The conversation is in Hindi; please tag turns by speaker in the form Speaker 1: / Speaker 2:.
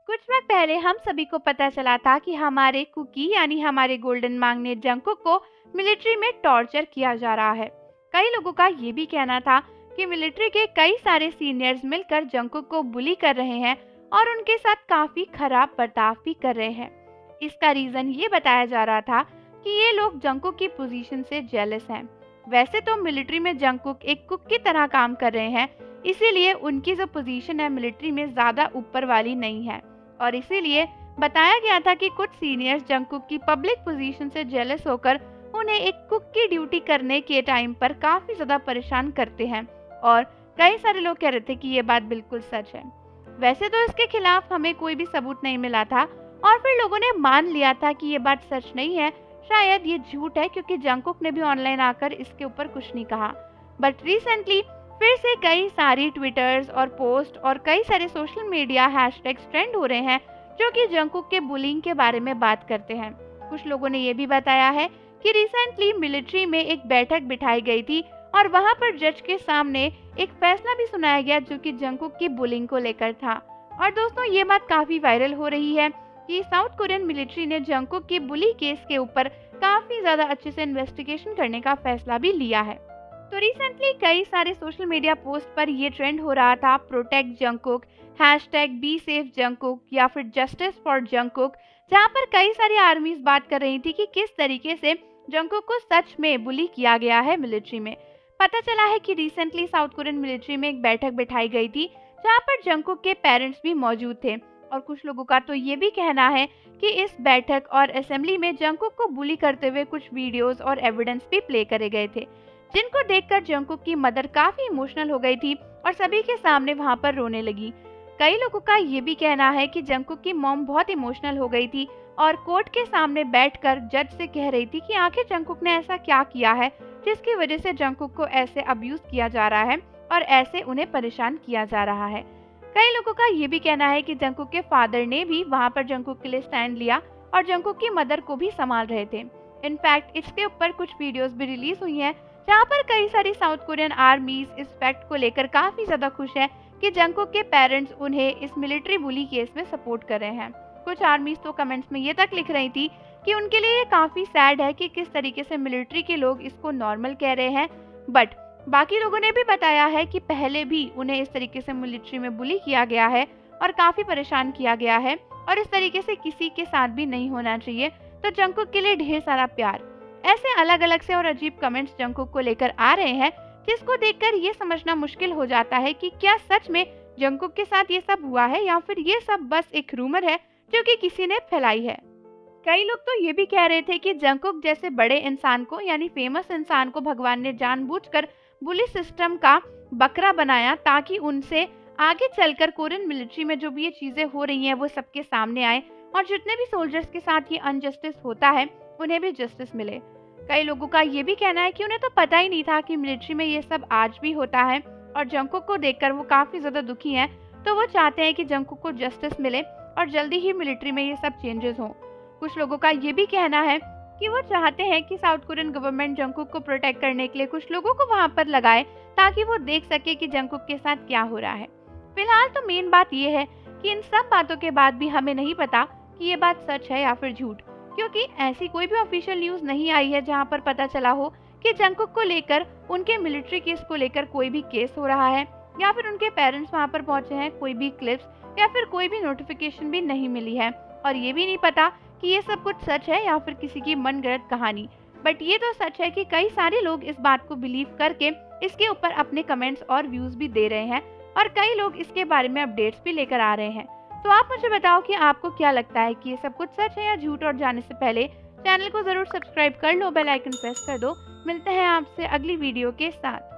Speaker 1: कुछ वक्त पहले हम सभी को पता चला था कि हमारे कुकी यानी हमारे गोल्डन मैग्नेट जंगकुक को मिलिट्री में टॉर्चर किया जा रहा है। कई लोगों का ये भी कहना था कि मिलिट्री के कई सारे सीनियर्स मिलकर जंगकुक को बुली कर रहे हैं और उनके साथ काफी खराब बर्ताव भी कर रहे हैं। इसका रीजन ये बताया जा रहा था कि ये लोग जंगकुक की पोजीशन से जेलस हैं। वैसे तो मिलिट्री में जंगकुक एक कुक की तरह काम कर रहे हैं, इसीलिए उनकी जो पोजीशन है मिलिट्री में ज्यादा ऊपर वाली नहीं है और इसीलिए बताया गया था कि कुछ सीनियर्स जंगकुक की पब्लिक पोजीशन से जेलस होकर उन्हें एक कुक की ड्यूटी करने के टाइम पर काफी ज्यादा परेशान करते हैं और कई सारे लोग कह रहे थे कि ये बात बिल्कुल सच है। वैसे तो इसके खिलाफ हमें कोई भी सबूत नहीं मिला था और फिर लोगों ने मान लिया था कि ये बात सच नहीं है, शायद ये झूठ है, क्योंकि जंगकुक ने भी ऑनलाइन आकर इसके ऊपर कुछ नहीं कहा। बट रिसेंटली फिर से कई सारी ट्विटर्स और पोस्ट और कई सारे सोशल मीडिया हैशटैग्स ट्रेंड हो रहे हैं जो कि जंगकुक के बुलिंग के बारे में बात करते हैं। कुछ लोगों ने ये भी बताया है कि रिसेंटली मिलिट्री में एक बैठक बिठाई गई थी और वहां पर जज के सामने एक फैसला भी सुनाया गया जो कि जंगकुक की बुलिंग को लेकर था। और दोस्तों ये बात काफी वायरल हो रही है कि साउथ कोरियन मिलिट्री ने जंगकुक की बुली केस के ऊपर काफी ज्यादा अच्छे से इन्वेस्टिगेशन करने का फैसला भी लिया है। तो रिसेंटली कई सारे सोशल मीडिया पोस्ट पर ये ट्रेंड हो रहा था प्रोटेक्ट जंगकुक, #BeSafeJungkook या फिर जस्टिस फॉर जंगकुक, जहाँ पर कई सारी आर्मीज बात कर रही थी कि किस तरीके से जंगकुक को सच में बुली किया गया है मिलिट्री में। पता चला है कि रिसेंटली साउथ कोरियन मिलिट्री में एक बैठक बिठाई गई थी जहाँ पर जंगकुक के पेरेंट्स भी मौजूद थे और कुछ लोगों का तो ये भी कहना है कि इस बैठक और असेंबली में जंगकुक को बुली करते हुए कुछ वीडियोस और एविडेंस भी प्ले करे गए थे, जिनको देखकर जंगकुक की मदर काफी इमोशनल हो गई थी और सभी के सामने वहां पर रोने लगी। कई लोगों का ये भी कहना है कि जंगकुक की मॉम बहुत इमोशनल हो गई थी और कोर्ट के सामने बैठकर जज से कह रही थी कि आखिर जंगकुक ने ऐसा क्या किया है जिसकी वजह से जंगकुक को ऐसे अब्यूज किया जा रहा है और ऐसे उन्हें परेशान किया जा रहा है। कई लोगों का ये भी कहना है कि जंगकुक के फादर ने भी वहां पर जंगकुक के लिए स्टैंड लिया और जंगकुक की मदर को भी संभाल रहे थे। इनफैक्ट इसके ऊपर कुछ वीडियोस भी रिलीज हुई हैं जहाँ पर कई सारी साउथ कोरियन आर्मीज इस फैक्ट को लेकर काफी ज्यादा खुश है कि जंगकुक के पेरेंट्स उन्हें इस मिलिट्री बुली केस में सपोर्ट कर रहे हैं। कुछ आर्मीज तो कमेंट्स में ये तक लिख रही थी कि उनके लिए ये काफी सैड है कि किस तरीके से मिलिट्री के लोग इसको नॉर्मल कह रहे हैं, बट बाकी लोगों ने भी बताया है कि पहले भी उन्हें इस तरीके से मिलिट्री में बुली किया गया है और काफी परेशान किया गया है और इस तरीके से किसी के साथ भी नहीं होना चाहिए। तो जंगकुक के लिए ढेर सारा प्यार। ऐसे अलग अलग से और अजीब कमेंट्स जंगकुक को लेकर आ रहे हैं जिसको देखकर ये समझना मुश्किल हो जाता है कि क्या सच में जंगकुक के साथ ये सब हुआ है या फिर ये सब बस एक रूमर है जो कि किसी ने फैलाई है। कई लोग तो ये भी कह रहे थे कि जंगकुक जैसे बड़े इंसान को यानी फेमस इंसान को भगवान ने जानबूझकर बुली सिस्टम का बकरा बनाया ताकि उनसे आगे चलकर कोरियन मिलिट्री में जो भी ये चीजें हो रही हैं वो सबके सामने आए और जितने भी सोल्जर्स के साथ ये अनजस्टिस होता है उन्हें भी जस्टिस मिले। कई लोगों का ये भी कहना है कि उन्हें तो पता ही नहीं था कि मिलिट्री में ये सब आज भी होता है और जंगकुक को देखकर वो काफी ज्यादा दुखी हैं, तो वो चाहते हैं कि जंगकुक को जस्टिस मिले और जल्दी ही मिलिट्री में ये सब चेंजेस हों। कुछ लोगों का ये भी कहना है कि वो चाहते हैं कि साउथ कोरियन गवर्नमेंट जंगकुक को प्रोटेक्ट करने के लिए कुछ लोगों को वहां पर लगाए ताकि वो देख सके कि जंगकुक के साथ क्या हो रहा है। फिलहाल तो मेन बात ये है कि इन सब बातों के बाद भी हमें नहीं पता कि ये बात सच है या फिर झूठ, क्योंकि ऐसी कोई भी ऑफिशियल न्यूज नहीं आई है जहां पर पता चला हो कि जंगकुक को लेकर उनके मिलिट्री केस को लेकर कोई भी केस हो रहा है या फिर उनके पेरेंट्स वहां पर पहुंचे हैं, कोई भी क्लिप्स या फिर कोई भी नोटिफिकेशन भी नहीं मिली है और ये भी नहीं पता कि ये सब कुछ सच है या फिर किसी की मनगढ़ंत कहानी। बट ये तो सच है कि कई सारे लोग इस बात को बिलीव करके इसके ऊपर अपने कमेंट्स और व्यूज भी दे रहे हैं और कई लोग इसके बारे में अपडेट्स भी लेकर आ रहे हैं। तो आप मुझे बताओ कि आपको क्या लगता है कि ये सब कुछ सच है या झूठ, और जाने से पहले चैनल को जरूर सब्सक्राइब कर लो, बेल आइकन प्रेस कर दो। मिलते हैं आपसे अगली वीडियो के साथ।